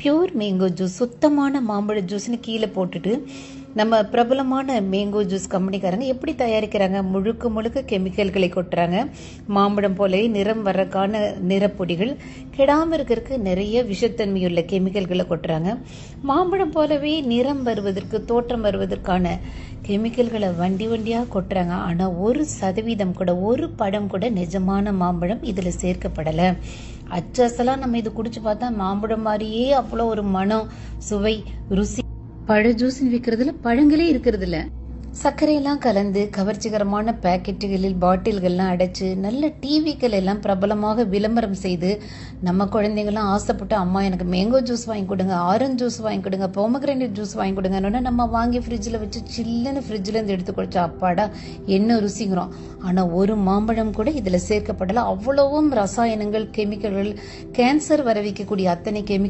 Pure mango juice, சுத்தமான மாம்பழ ஜூஸ்னு கீழே போட்டுட்டு நம்ம பிரபலமான மேங்கோ ஜூஸ் கம்பெனிக்காரங்க எப்படி தயாரிக்கிறாங்க? முழுக்க முழுக்க கெமிக்கல்களை கொட்டுறாங்க. மாம்பழம் போலவே நிறம் வர்றதுக்கான நிறப்பொடிகள், கெடாமல் இருக்கிறதுக்கு நிறைய விஷத்தன்மையுள்ள கெமிக்கல்களை கொட்டுறாங்க. மாம்பழம் போலவே நிறம் வருவதற்கு, தோற்றம் வருவதற்கான கெமிக்கல்களை வண்டி வண்டியாக கொட்டுறாங்க. ஆனால் 1% கூட, ஒரு படம் கூட நிஜமான மாம்பழம் இதில் சேர்க்கப்படலை. அச்சசலாக நம்ம இது குடிச்சு பார்த்தா மாம்பழம் மாதிரியே அவ்வளோ ஒரு மனம், சுவை, ருசி. பழ ஜூஸ்ன்னு விற்கிறதுல பழங்களே இருக்கிறது இல்ல. சர்க்கரையெல்லாம் கலந்து கவர்ச்சிகரமான பாக்கெட்டுகளில் பாட்டில்கள்லாம் அடைச்சு நல்ல டிவிக்கள் எல்லாம் பிரபலமாக விளம்பரம் செய்து நம்ம குழந்தைங்களாம் ஆசைப்பட்டு, அம்மா எனக்கு மேங்கோ ஜூஸ் வாங்கி கொடுங்க, ஆரஞ்சு ஜூஸ் வாங்கி கொடுங்க, பொமக்ரேனட் ஜூஸ் வாங்கி கொடுங்கன்னு நம்ம வாங்கி ஃப்ரிட்ஜில் வச்சு சில்லுன்னு ஃப்ரிட்ஜில் இருந்து எடுத்து குடிச்சா அப்பாடா என்ன ருசிங்கிறோம். ஆனால் ஒரு மாம்பழம் கூட இதில் சேர்க்கப்படலை. அவ்வளவும் ரசாயனங்கள், கெமிக்கல்கள், கேன்சர் வர வைக்கக்கூடிய அத்தனை கெமிக்கல்